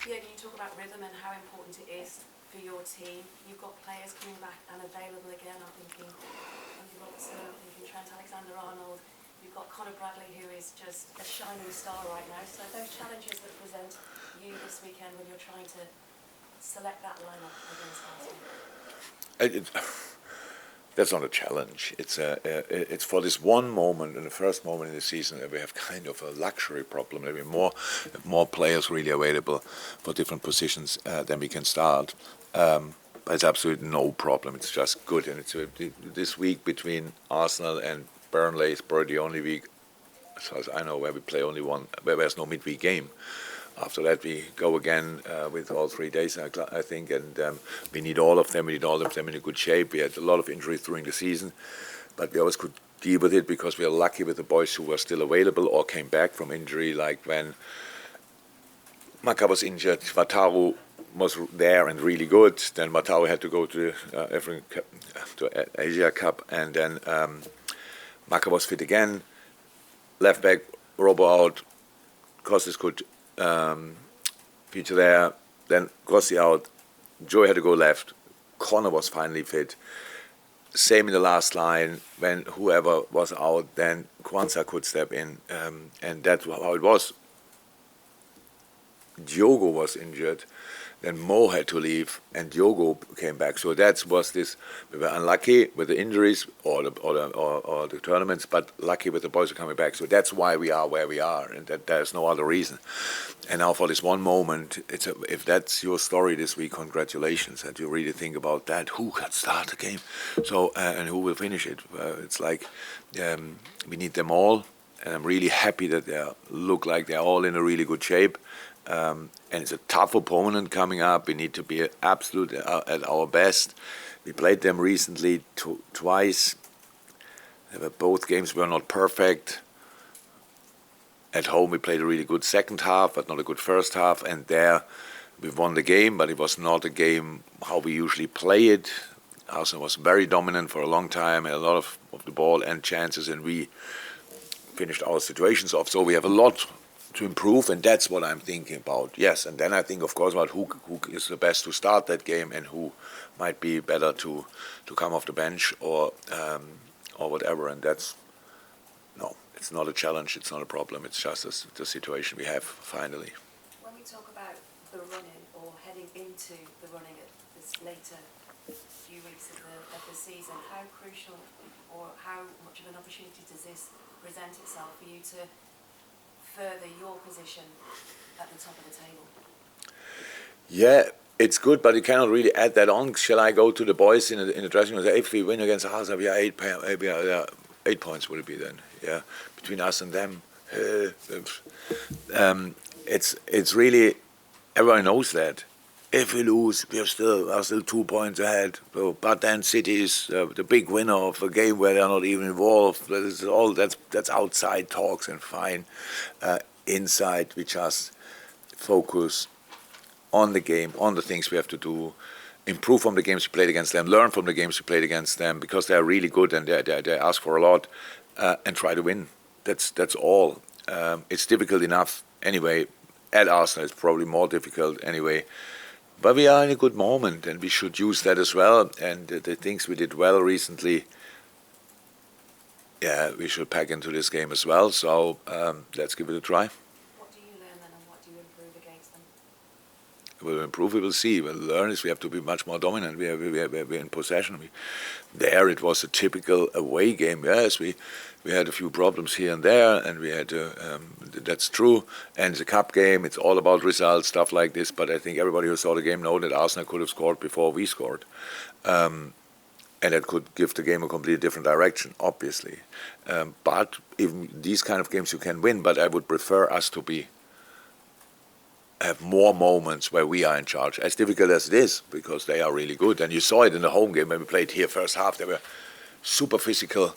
Jurgen, you talk about rhythm and how important it is for your team. You've got players coming back and available again. I'm thinking Andy Robertson, I'm thinking Trent Alexander-Arnold. You've got Conor Bradley, who is just a shining star right now. So those challenges that present you this weekend when you're trying to select that lineup against Arsenal. That's not a challenge. It's for this one moment, in the first moment in the season, that we have kind of a luxury problem. There are more players really available for different positions than we can start. But it's absolutely no problem. It's just good. And it's this week between Arsenal and Burnley is probably the only week, as far as I know, where we play only one, where there's no midweek game. After that, we go again with all 3 days, I think, and we need all of them. We need all of them in a good shape. We had a lot of injuries during the season, but we always could deal with it because we are lucky with the boys who were still available or came back from injury, like when Maka was injured, Wataru was there and really good. Then Wataru had to go to the Asia Cup, and then Maka was fit again. Left back, Robo out, Kostis could feature there, then Grossi out, Joey had to go left, Connor was finally fit. Same in the last line, when whoever was out, then Kwanzaa could step in, and that's how it was. Diogo was injured, then Mo had to leave, and Diogo came back. So we were unlucky with the injuries or the tournaments, but lucky with the boys coming back. So that's why we are where we are, and that there's no other reason. And now for this one moment, if that's your story this week, congratulations, and you really think about that. Who can start the game? So and who will finish it? It's like we need them all, and I'm really happy that they look like they're all in a really good shape. And it's a tough opponent coming up. We need to be absolute at our best. We played them recently twice. Both games were not perfect. At home we played a really good second half, but not a good first half. And there we won the game, but it was not a game how we usually play it. Arsenal was very dominant for a long time, had a lot of the ball and chances, and we finished our situations off. So we have a lot to improve, and that's what I'm thinking about. Yes, and then I think, of course, about who is the best to start that game and who might be better to come off the bench or whatever. And it's not a challenge. It's not a problem. It's just the situation we have finally. When we talk about the running or heading into the running at this later few weeks of the season, how crucial or how much of an opportunity does this present itself for you to further your position at the top of the table? Yeah, it's good, but you cannot really add that on. Shall I go to the boys in the dressing room and say, if we win against Arsenal, we are 8 points, would it be then? Yeah, between us and them. It's really, everyone knows that. If we lose, we are still 2 points ahead. So, but then City is the big winner of a game where they're not even involved. That's outside talks and fine. Inside, we just focus on the game, on the things we have to do, improve from the games we played against them, learn from the games we played against them because they're really good and they ask for a lot, and try to win. That's all. It's difficult enough anyway. At Arsenal, it's probably more difficult anyway. But we are in a good moment, and we should use that as well. And the things we did well recently, we should pack into this game as well. So let's give it a try. What do you learn then, and what do you improve against them? We'll improve, we will see. We'll learn is we have to be much more dominant. We're in possession. There it was a typical away game. Yes, we had a few problems here and there, and we had that's true. And the cup game, it's all about results, stuff like this. But I think everybody who saw the game know that Arsenal could have scored before we scored. And that could give the game a completely different direction, obviously. But even these kind of games you can win, but I would prefer us to have more moments where we are in charge, as difficult as it is, because they are really good. And you saw it in the home game when we played here first half. They were super physical,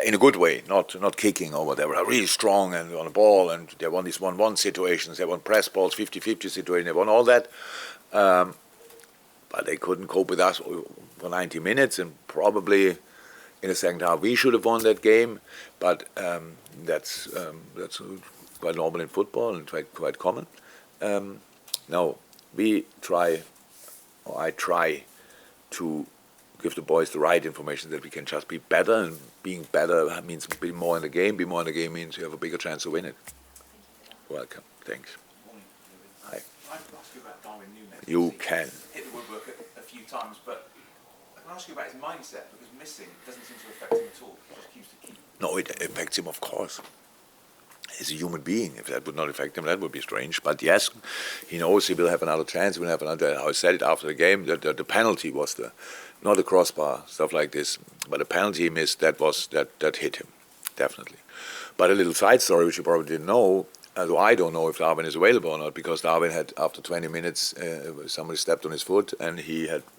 in a good way, not kicking or whatever. They're really strong and on the ball, and they won these 1-1 situations. They won press balls, 50-50 situations. They won all that. But they couldn't cope with us for 90 minutes, and probably in the second half we should have won that game. But that's quite normal in football and quite common. No, we try, or I try to give the boys the right information that we can just be better, and being better means be more in the game. Be more in the game means you have a bigger chance to win it. Welcome. Thanks. Morning, David. Hi. I'd ask you about Darwin Nunez. You He's can. hit the woodwork a few times, but I can ask you about his mindset, because missing doesn't seem to affect him at all. He just keeps to keep. No, it affects him, of course. He's a human being. If that would not affect him, that would be strange. But yes, he knows he will have another chance. He will have another. I said it after the game. The penalty was not the crossbar, stuff like this, but the penalty he missed. That hit him, definitely. But a little side story, which you probably didn't know. Although I don't know if Darwin is available or not, because Darwin had, after 20 minutes, somebody stepped on his foot, and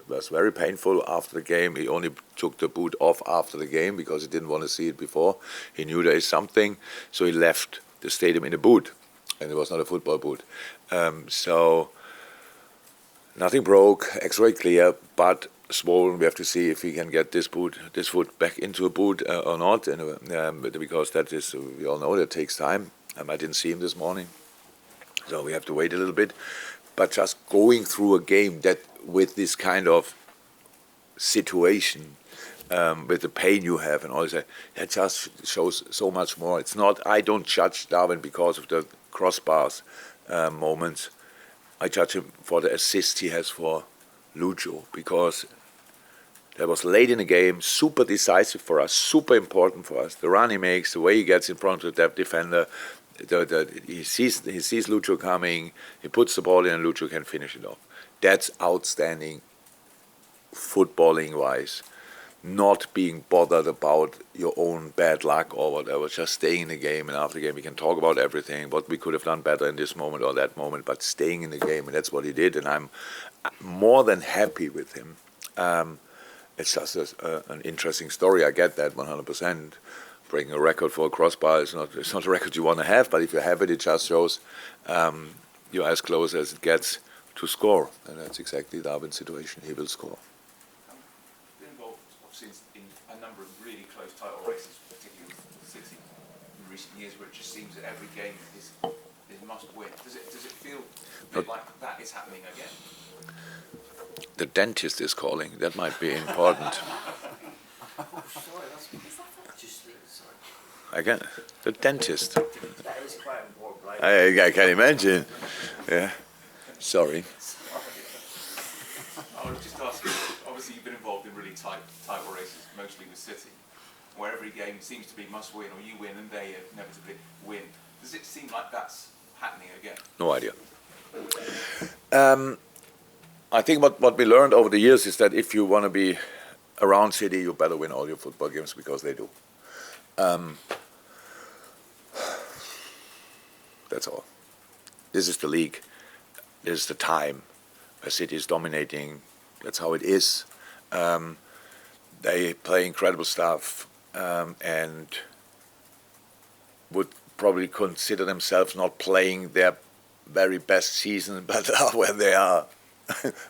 was very painful after the game. He only took the boot off after the game because he didn't want to see it before. He knew there is something, so he left the stadium in a boot, and it was not a football boot. So nothing broke, X-ray clear, but swollen. We have to see if he can get this foot back into a boot or not, because that is, we all know that takes time. I didn't see him this morning, so we have to wait a little bit. But just going through a game that with this kind of situation, with the pain you have and all that just shows so much more. It's not, I don't judge Darwin because of the crossbars moments. I judge him for the assist he has for Lucho, because that was late in the game, super decisive for us, super important for us. The run he makes, the way he gets in front of the defender, he sees Lucho coming, he puts the ball in and Lucho can finish it off. That's outstanding footballing-wise. Not being bothered about your own bad luck or whatever, just staying in the game, and after the game we can talk about everything, what we could have done better in this moment or that moment, but staying in the game, and that's what he did, and I'm more than happy with him. It's just an interesting story, I get that 100%. Breaking a record for a crossbar it's not a record you want to have, but if you have it, it just shows you're as close as it gets to score, and that's exactly Darwin's situation. He will score. Been involved, obviously, in a number of really close title races, particularly with City in recent years, where it just seems that every game is must win. Does it feel a bit like that is happening again? The dentist is calling. That might be important. Again, the dentist. That is quite important. I can imagine. Yeah. Sorry. I was just asking, obviously you've been involved in really tight title races, mostly with City, where every game seems to be must win, or you win and they inevitably win. Does it seem like that's happening again? No idea. I think what we learned over the years is that if you want to be around City, you better win all your football games, because they do. That's all. This is the league. This is the time where City is dominating. That's how it is. They play incredible stuff, and would probably consider themselves not playing their very best season, but where they are.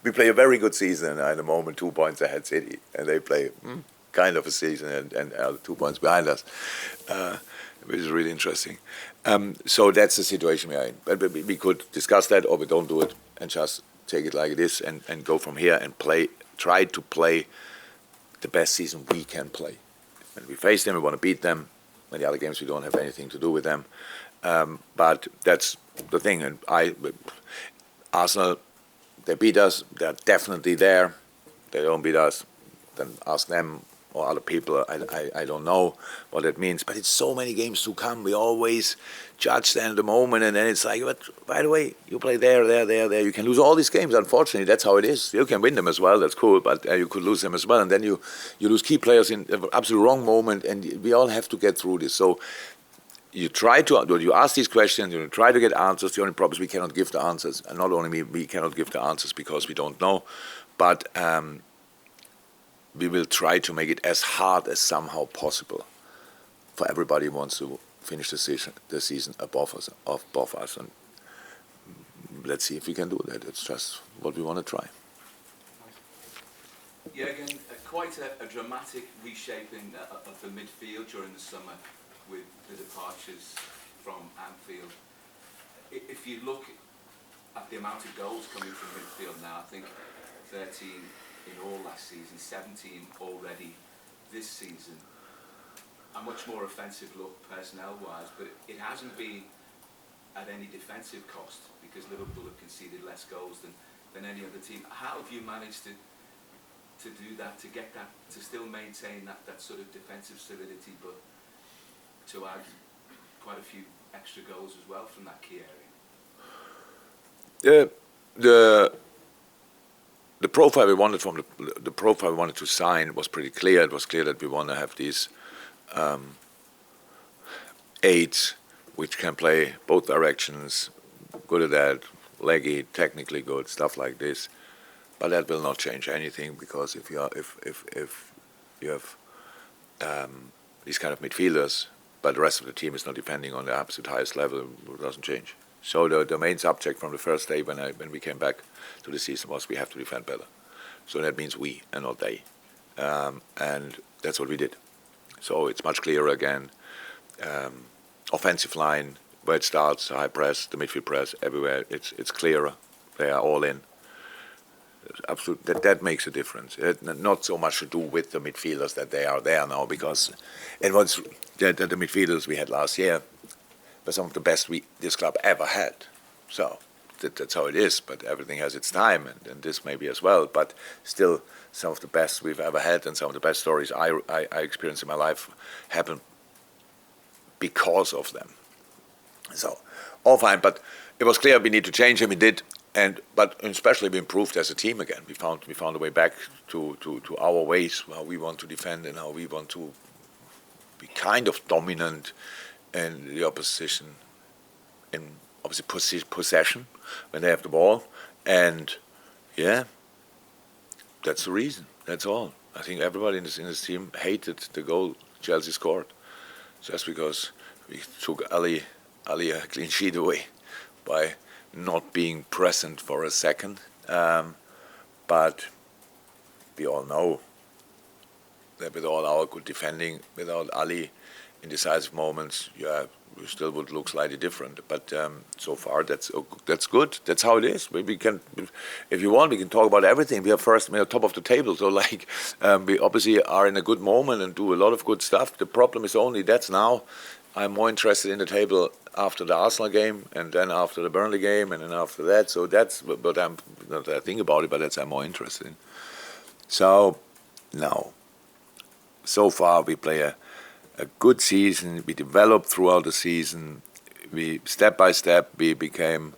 We play a very good season at the moment, 2 points ahead City, and they play kind of a season and 2 points behind us, which is really interesting. So that's the situation we are in. But we could discuss that, or we don't do it and just take it like it is and go from here and try to play the best season we can play. When we face them, we want to beat them. When the other games, we don't have anything to do with them. But that's the thing. And Arsenal, they beat us. They're definitely there. They don't beat us, then ask them or other people. I don't know what it means. But it's so many games to come. We always judge them at the moment, and then it's like, but by the way, you play there. You can lose all these games. Unfortunately, that's how it is. You can win them as well. That's cool, but you could lose them as well. And then you lose key players in the absolute wrong moment, and we all have to get through this. So you ask these questions, you try to get answers. The only problem is we cannot give the answers. And not only we cannot give the answers because we don't know, but we will try to make it as hard as somehow possible for everybody who wants to finish the season above us. And let's see if we can do that. It's just what we want to try. Yeah, again, quite a dramatic reshaping of the midfield during the summer with the departures from Anfield. If you look at the amount of goals coming from midfield now. I think 13 in all last season, 17 already this season. A much more offensive look personnel-wise, but it hasn't been at any defensive cost because Liverpool have conceded less goals than any other team. How have you managed to do that, to get that, to still maintain that sort of defensive solidity, but to add quite a few extra goals as well from that key area? The profile we wanted from the profile we wanted to sign was pretty clear. It was clear that we want to have these eights which can play both directions, good at that, leggy, technically good, stuff like this. But that will not change anything because if you have these kind of midfielders, but the rest of the team is not defending on the absolute highest level, it doesn't change. So the main subject from the first day when we came back to the season was we have to defend better. So that means we and not they, and that's what we did. So it's much clearer again. Offensive line, where it starts, high press, the midfield press, everywhere. It's clearer. They are all in. Absolute, that makes a difference. Not so much to do with the midfielders that they are there now, because it was the midfielders we had last year were some of the best this club ever had. So that's how it is. But everything has its time, and this maybe as well. But still, some of the best we've ever had, and some of the best stories I experienced in my life happened because of them. So all fine, but it was clear we need to change, and we did. But especially we improved as a team again. We found a way back to our ways, how we want to defend and how we want to be kind of dominant in the opposition, in obviously possession when they have the ball. And yeah, that's the reason. That's all. I think everybody in this team hated the goal Chelsea scored, just because we took Ali a clean sheet away by not being present for a second. But we all know that with all our good defending, without Ali in decisive moments, we still would look slightly different. But so far, that's good. That's how it is. We can, if you want, we can talk about everything. We are top of the table. So we obviously are in a good moment and do a lot of good stuff. The problem is only that's now. I'm more interested in the table after the Arsenal game, and then after the Burnley game, and then after that. So that's what I think about it, but that's I'm more interested in. So now, so far we play a good season. We developed throughout the season. We step by step we became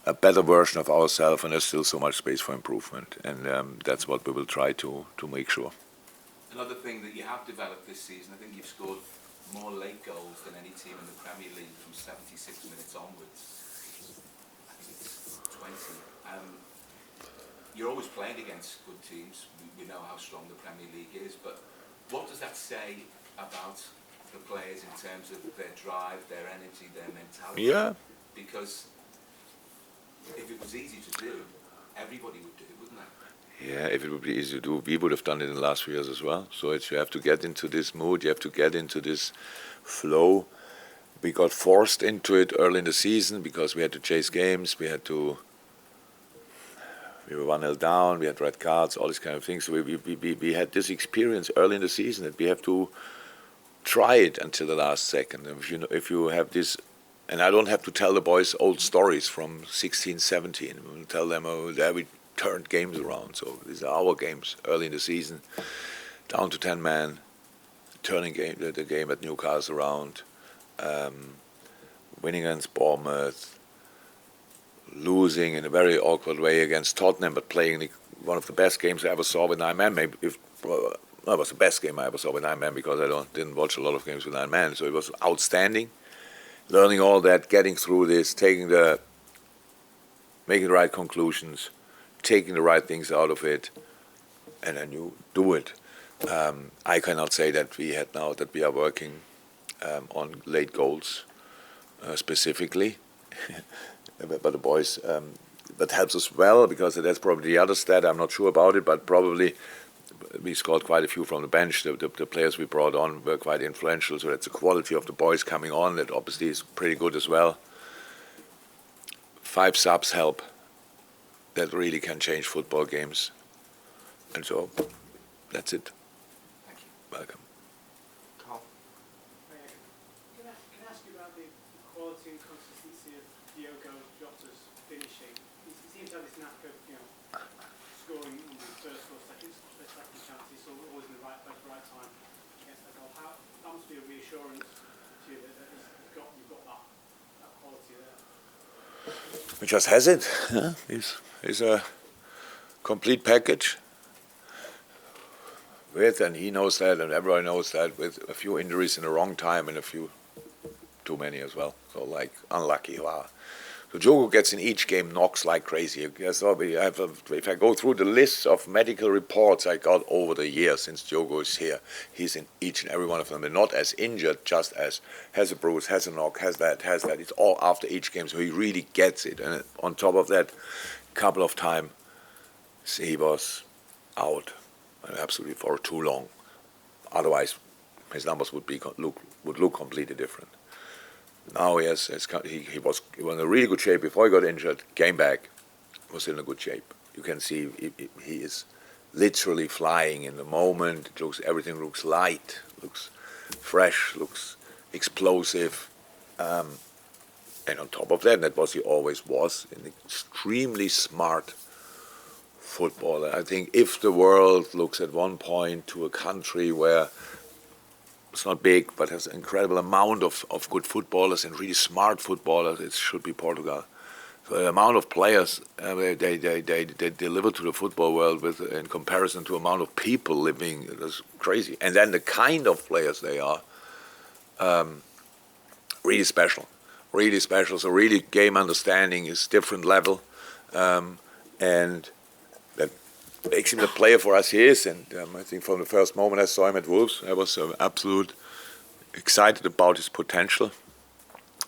a better version of ourselves, and there's still so much space for improvement. And that's what we will try to make sure. Another thing that you have developed this season, I think you've scored more late goals than any team in the Premier League from 76 minutes onwards. I think it's 20. You're always playing against good teams. We know how strong the Premier League is, but what does that say about the players in terms of their drive, their energy, their mentality? Yeah. Because if it was easy to do, everybody would do it, wouldn't they? Yeah, if it would be easy to do, we would have done it in the last few years as well. So you have to get into this mood, you have to get into this flow. We got forced into it early in the season because we had to chase games, we were 1-0 down, we had red cards, all these kind of things. So we had this experience early in the season that we have to try it until the last second. And if you have this, and I don't have to tell the boys old stories from 16, 17. We'll tell them, there we turned games around. So these are our games early in the season, down to 10 men, turning the game at Newcastle around, winning against Bournemouth, losing in a very awkward way against Tottenham, but playing one of the best games I ever saw with 9 men. Maybe it was the best game I ever saw with 9 men because I didn't watch a lot of games with 9 men. So it was outstanding, learning all that, getting through this, making the right conclusions, taking the right things out of it, and then you do it. I cannot say that we are working on late goals specifically, but the boys, that helps us well because that's probably the other stat. I'm not sure about it, but probably we scored quite a few from the bench. The players we brought on were quite influential, so that's the quality of the boys coming on that obviously is pretty good as well. 5 subs help that really can change football games. And so, that's it. Thank you. Welcome. Carl? Can I ask you about the quality and consistency of Diogo Jota's finishing? He seems to have this knack of, scoring in the first or second chance. He's always in the right place, right time against that goal. That must be a reassurance to you that you've got that quality there. He just has it. Huh? He's a complete package. And he knows that, and everyone knows that, with a few injuries in the wrong time and a few too many as well. So, unlucky. Wow. So Diogo gets in each game knocks like crazy. If I go through the list of medical reports I got over the years since Diogo is here, he's in each and every one of them, and not as injured, just as has a bruise, has a knock, has that. It's all after each game, so he really gets it. And on top of that, a couple of times he was out, absolutely for too long. Otherwise, his numbers would look completely different. Now he was in a really good shape before he got injured. Came back, was in a good shape. You can see he is literally flying in the moment. Everything looks light, looks fresh, looks explosive, and on top of that was he always was an extremely smart footballer. I think if the world looks at one point to a country where it's not big, but has an incredible amount of good footballers and really smart footballers, it should be Portugal. So the amount of players they deliver to the football world with, in comparison to the amount of people living, is crazy. And then the kind of players they are, really special. So really game understanding is different level, and that makes him the player for us he is. And I think from the first moment I saw him at Wolves, I was absolute excited about his potential.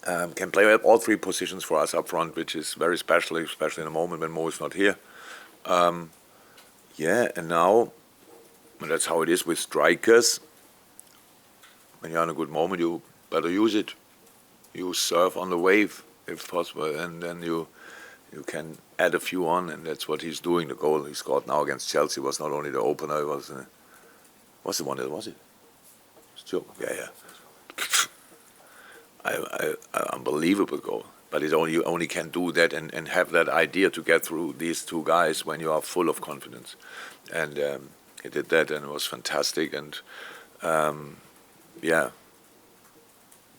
Can play all three positions for us up front, which is very special, especially in a moment when Mo is not here. And now, and that's how it is with strikers. When you're in a good moment, you better use it. You surf on the wave, if possible, and then you can add a few on, and that's what he's doing. The goal he scored now against Chelsea was not only the opener, it was the one that was it? Yeah. Unbelievable goal. But you only can do that and have that idea to get through these two guys when you are full of confidence. And he did that, and it was fantastic. And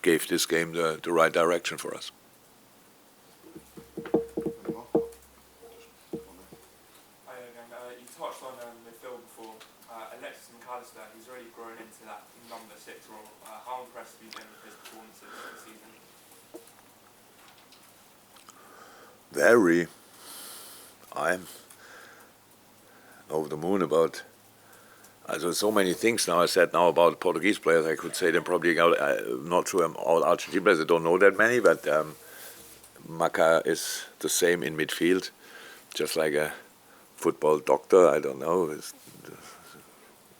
gave this game the right direction for us. You touched on midfield before. Alexis McAllister, he's already grown into that number 6 role. How impressed have you been with his performances this season? Very. I'm over the moon about. So many things now I said now about Portuguese players. I could say them probably. Not true. All Argentine players. I don't know that many, but Maca is the same in midfield, just like a football doctor. I don't know. It's a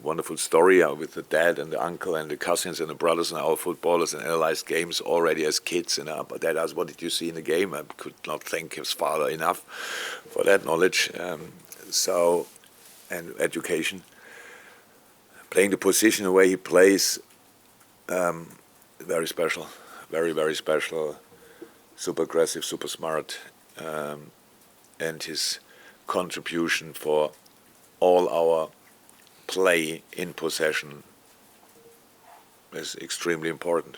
wonderful story with the dad and the uncle and the cousins and the brothers and our footballers and analyzed games already as kids. And but that is what did you see in the game? I could not thank his father enough for that knowledge. And education. Playing the position the way he plays, very special, very, very special, super aggressive, super smart, and his contribution for all our play in possession is extremely important.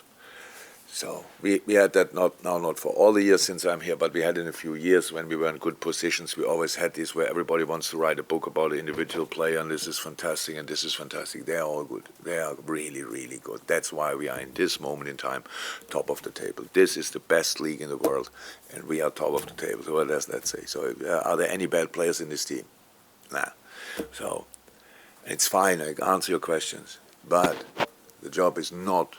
So we had that not for all the years since I'm here, but we had in a few years when we were in good positions. We always had this where everybody wants to write a book about an individual player, and this is fantastic, and this is fantastic. They are all good. They are really, really good. That's why we are in this moment in time top of the table. This is the best league in the world, and we are top of the table. So what does that say? So are there any bad players in this team? Nah. So it's fine. I can answer your questions, but the job is not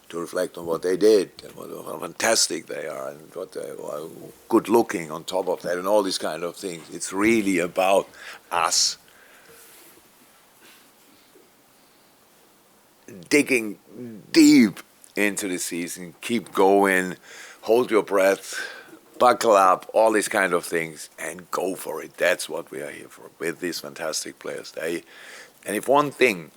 to reflect on what they did and how fantastic they are and what they are good looking on top of that and all these kind of things. It's really about us digging deep into the season, keep going, hold your breath, buckle up, all these kind of things, and go for it. That's what we are here for, with these fantastic players. And if one thing,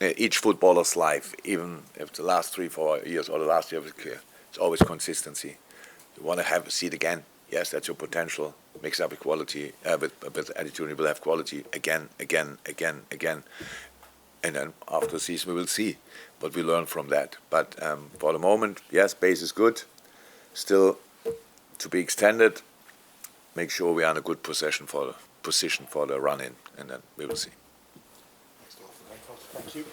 each footballer's life, even if the last 3-4 years or the last year was clear, it's always consistency. You want to see it again. Yes, that's your potential. Mix up with quality, with attitude, you will have quality again. And then after the season, we will see what we learn from that. But for the moment, yes, base is good. Still to be extended. Make sure we are in a good position for the run-in, and then we will see. Thank you.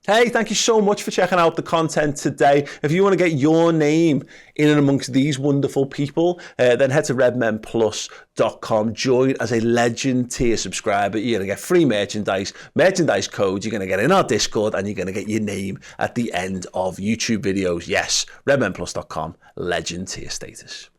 Hey, thank you so much for checking out the content today. If you want to get your name in and amongst these wonderful people, then head to redmenplus.com. Join as a legend tier subscriber. You're going to get free merchandise codes. You're going to get in our Discord, and you're going to get your name at the end of YouTube videos. Yes, redmenplus.com, legend tier status.